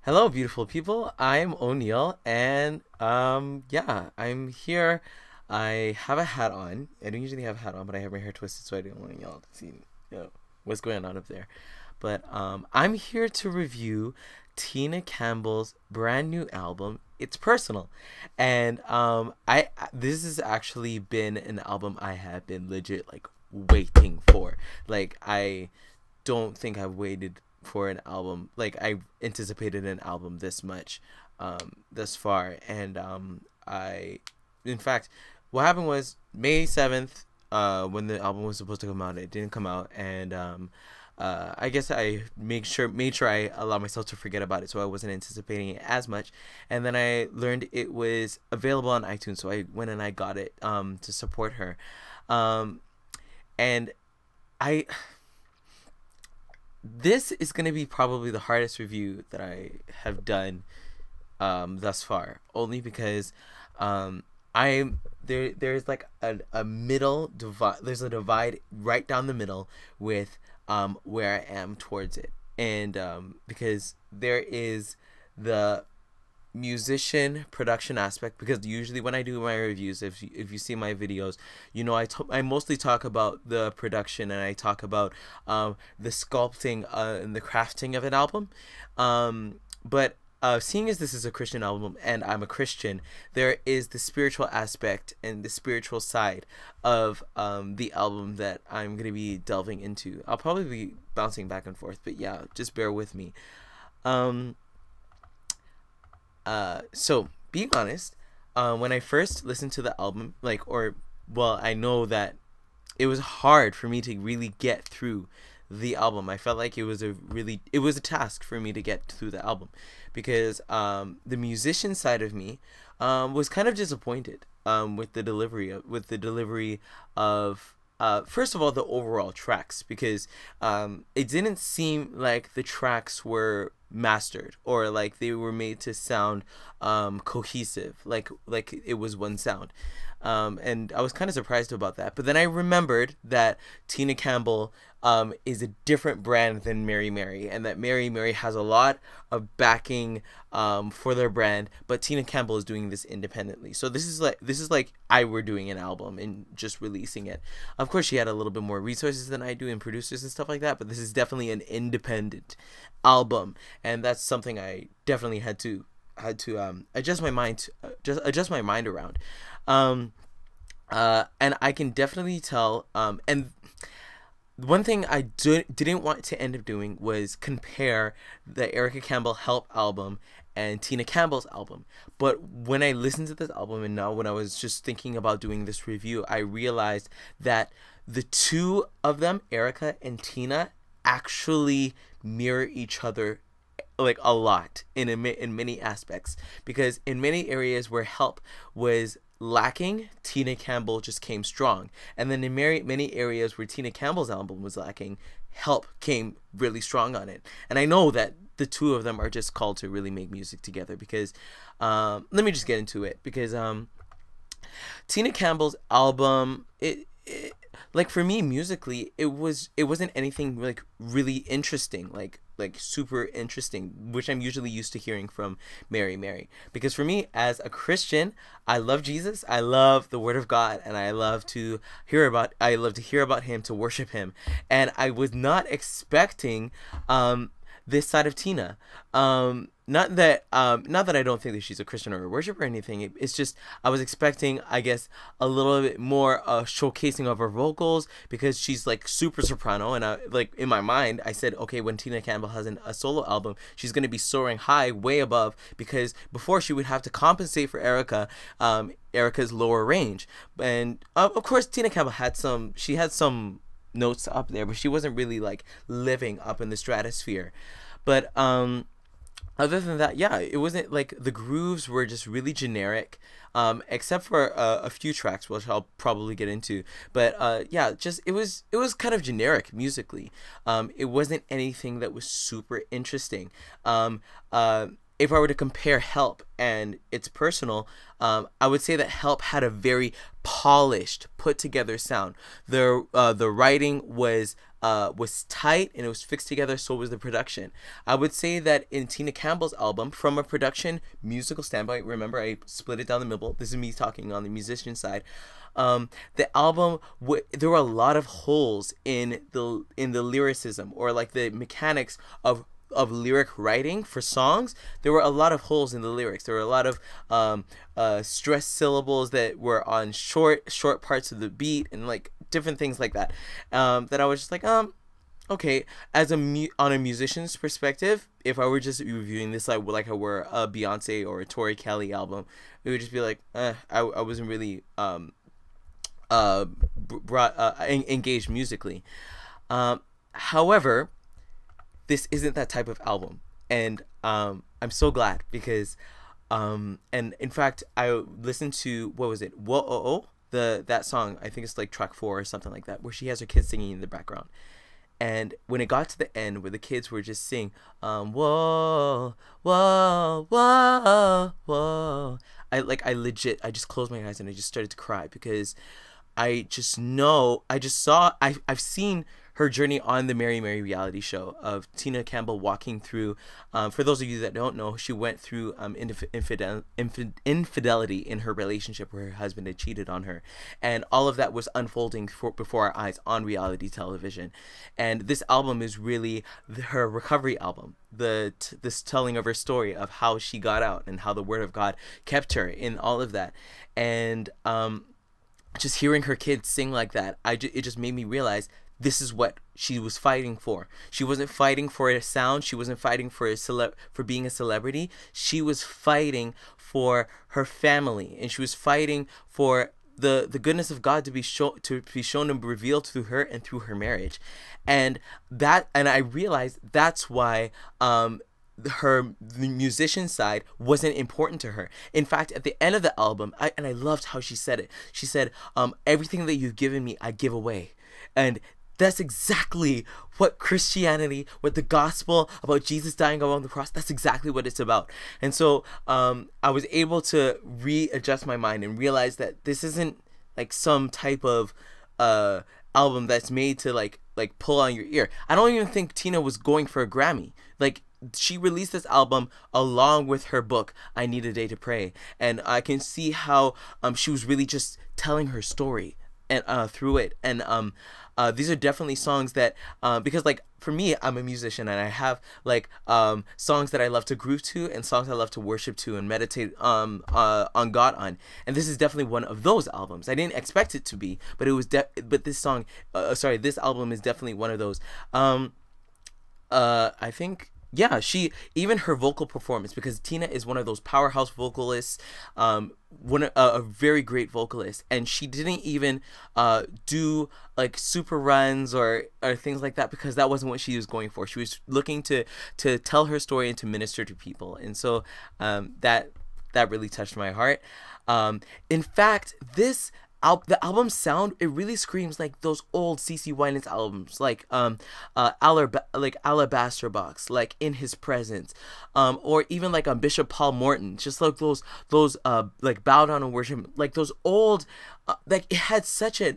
Hello, beautiful people. I'm O'Neill, and yeah, I'm here. I have a hat on. I don't usually have a hat on, but I have my hair twisted, so I don't want y'all to see, what's going on up there. But I'm here to review Tina Campbell's brand new album. It's personal, and this has actually been an album I have been legit like waiting for. Like I don't think I've waited for an album like I anticipated an album this much thus far. And I in fact what happened was May 7th, when the album was supposed to come out, it didn't come out. And I guess I made sure I allowed myself to forget about it, so I wasn't anticipating it as much. And then I learned it was available on iTunes, so I went and I got it to support her. um, and I This is going to be probably the hardest review that I have done thus far, only because I'm there. There's like a middle divide. There's a divide right down the middle with where I am towards it, and because there is the musician production aspect. Because usually when I do my reviews, if you see my videos, I mostly talk about the production, and I talk about the sculpting and the crafting of an album. But seeing as this is a Christian album and I'm a Christian, there is the spiritual aspect and the spiritual side of the album that I'm going to be delving into. I'll probably be bouncing back and forth, but yeah, just bear with me. um so being honest, when I first listened to the album, I know that it was hard for me to really get through the album. I felt like it was a task for me to get through the album, because the musician side of me was kind of disappointed with the delivery of first of all, the overall tracks, because it didn't seem like the tracks were mastered, or like they were made to sound cohesive, like it was one sound. And I was kind of surprised about that. But then I remembered that Tina Campbell is a different brand than Mary Mary, and that Mary Mary has a lot of backing for their brand, but Tina Campbell is doing this independently. So this is like I were doing an album and just releasing it. Of course, she had a little bit more resources than I do, and producers and stuff like that, but this is definitely an independent album, and that's something I definitely had to adjust my mind just adjust my mind around. And I can definitely tell. And one thing didn't want to end up doing was compare the Erica Campbell Help album and Tina Campbell's album. But when I listened to this album, and now when I was just thinking about doing this review, I realized that the two of them, Erica and Tina, actually mirror each other like a lot in many aspects. Because in many areas where Help was lacking, Tina Campbell just came strong. And then in many areas where Tina Campbell's album was lacking, Help came really strong on it. And I know that the two of them are just called to really make music together, because let me just get into it. Because Tina Campbell's album, like for me musically, it wasn't anything like really interesting, like super interesting, which I'm usually used to hearing from Mary Mary. Because for me, as a Christian, I love Jesus, I love the Word of God, and I love to hear about Him, to worship Him. And I was not expecting this side of Tina. Not that I don't think that she's a Christian or a worshiper or anything. It's just I was expecting, I guess, a little bit more showcasing of her vocals, because she's like super soprano. And like in my mind, I said, okay, when Tina Campbell has a solo album, she's gonna be soaring high, way above, because before she would have to compensate for Erica's lower range. And of course, Tina Campbell had some notes up there, but she wasn't really like living up in the stratosphere. But other than that, yeah, it wasn't like the grooves were just really generic, except for a few tracks, which I'll probably get into. But yeah, just it was kind of generic musically. It wasn't anything that was super interesting. Um, uh, if I were to compare Help and It's Personal, I would say that Help had a very polished, put together sound. The writing was tight and it was fixed together. So was the production. I would say that in Tina Campbell's album, from a production musical standpoint, remember I split it down the middle. This is me talking on the musician side. The album there were a lot of holes in the lyricism, or like the mechanics of lyric writing for songs. There were a lot of holes in the lyrics. There were a lot of stressed syllables that were on short parts of the beat, and like different things like that, that I was just like, okay, as on a musician's perspective, if I were just reviewing this like I were a Beyonce or a Tori Kelly album, it would just be like, I wasn't really engaged musically. However, this isn't that type of album, and I'm so glad, because and in fact I listened to, what was it, Whoa Oh Oh, that song, I think it's like track 4 or something like that, where she has her kids singing in the background. And when it got to the end where the kids were just singing, whoa, whoa, whoa, whoa, I just closed my eyes and I just started to cry, because I've seen her journey on the Mary Mary reality show of Tina Campbell walking through, for those of you that don't know, she went through infidelity in her relationship where her husband had cheated on her, and all of that was unfolding before our eyes on reality television. And this album is really her recovery album, this telling of her story of how she got out and how the word of God kept her in all of that. And just hearing her kids sing like that, it just made me realize this is what she was fighting for. She wasn't fighting for a sound. She wasn't fighting for for being a celebrity. She was fighting for her family, and she was fighting for the goodness of God to be shown and revealed through her and through her marriage. And I realized that's why the musician side wasn't important to her. In fact, at the end of the album, I loved how she said it. She said, everything that you've given me, I give away. And that's exactly what Christianity, what the gospel about Jesus dying on the cross, that's exactly what it's about. And so I was able to readjust my mind and realize that this isn't like some type of album that's made to like pull on your ear. I don't even think Tina was going for a Grammy. Like, she released this album along with her book, I Need a Day to Pray. And I can see how she was really just telling her story and through it. And these are definitely songs that because like for me, I'm a musician, and I have like songs that I love to groove to and songs I love to worship to and meditate on God on. And this is definitely one of those albums. I didn't expect it to be, but it was this album is definitely one of those. I think, yeah, even her vocal performance, because Tina is one of those powerhouse vocalists, a very great vocalist, and she didn't even do like super runs or things like that, because that wasn't what she was going for. She was looking to tell her story and to minister to people, and so that really touched my heart. In fact, the album sound, it really screams like those old CeCe Winans albums, like Alabaster Box, like In His Presence, or even like Bishop Paul Morton, just like those like Bow Down and Worship, like those old, like it had such an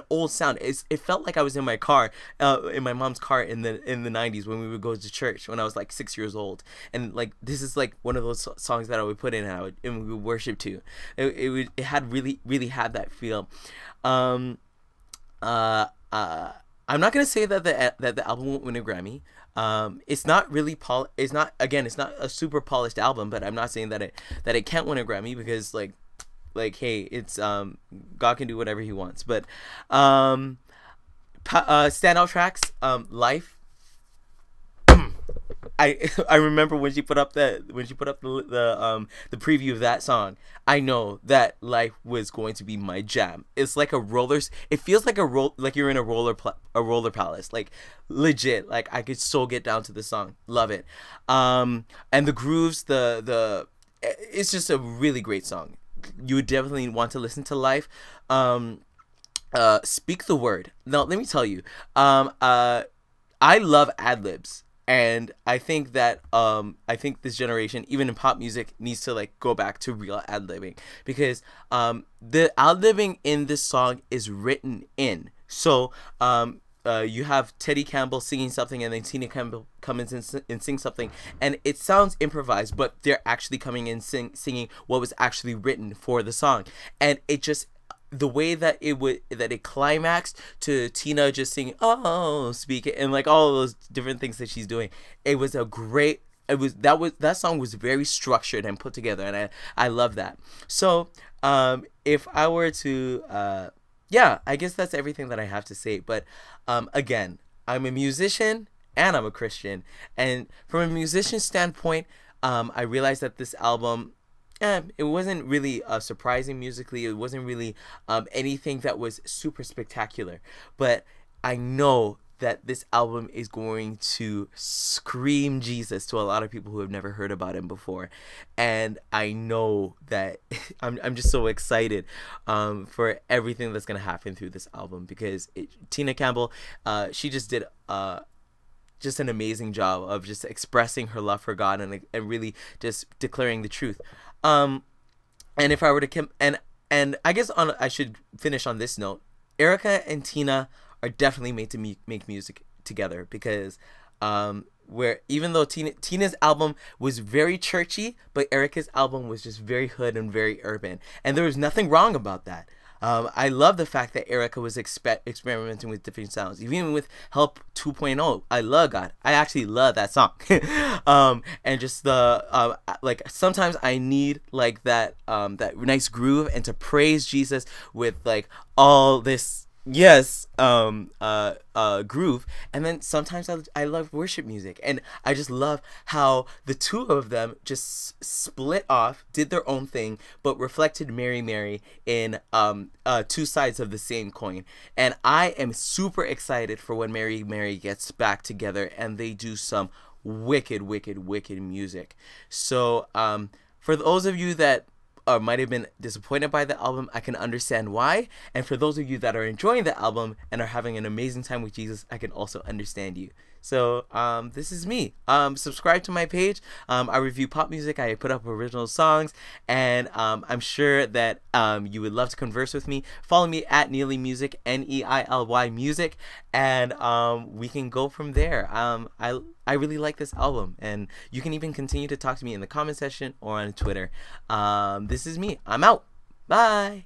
old sound. It felt like I was in my car, in my mom's car in the 90s when we would go to church when I was like 6 years old, and like this is like one of those songs that I would put in and we would worship to. It had really had that feel. I'm not gonna say that the album won't win a Grammy. It's not really it's not a super polished album, but I'm not saying that it can't win a Grammy, because like hey, it's God can do whatever he wants. But standout tracks, Life. I remember when she put up the preview of that song, I know that Life was going to be my jam. It's like it feels like like you're in a roller palace, like legit. Like I could so get down to the song. Love it. And the grooves, it's just a really great song. You would definitely want to listen to Life. Speak the Word. Now let me tell you, I love ad-libs. And I think that I think this generation, even in pop music, needs to like go back to real ad libbing, because the ad libbing in this song is written in. So you have Teddy Campbell singing something, and then Tina Campbell comes in and sing something, and it sounds improvised, but they're actually coming in singing what was actually written for the song. And it just, the way that it climaxed to Tina just singing "Oh Speak It" and like all those different things that she's doing, it was a great, that song was very structured and put together, and I love that. So if I were to yeah, I guess that's everything that I have to say. But again, I'm a musician and I'm a Christian, and from a musician standpoint, I realized that this album, it wasn't really surprising musically. It wasn't really anything that was super spectacular. But I know that this album is going to scream Jesus to a lot of people who have never heard about him before. And I know that I'm just so excited for everything that's going to happen through this album, because Tina Campbell, she just did just an amazing job of just expressing her love for God, and really just declaring the truth. And if I were to and I guess I should finish on this note. Erica and Tina are definitely made to make music together, because where even though Tina's album was very churchy, but Erica's album was just very hood and very urban, and there was nothing wrong about that. I love the fact that Erica was experimenting with different sounds, even with Help 2.0. I love God. I actually love that song. And just the like, sometimes I need like that nice groove, and to praise Jesus with like all this groove. And then sometimes I love worship music, and I just love how the two of them just split off, did their own thing, but reflected Mary Mary in two sides of the same coin. And I am super excited for when Mary Mary gets back together and they do some wicked music. So for those of you that might have been disappointed by the album, I can understand why. And for those of you that are enjoying the album and are having an amazing time with Jesus, I can also understand you. So this is me. Subscribe to my page. I review pop music. I put up original songs, and I'm sure that you would love to converse with me. Follow me at Neily Music, Neily Music, and we can go from there. I really like this album, and you can even continue to talk to me in the comment section or on Twitter. This is me. I'm out. Bye.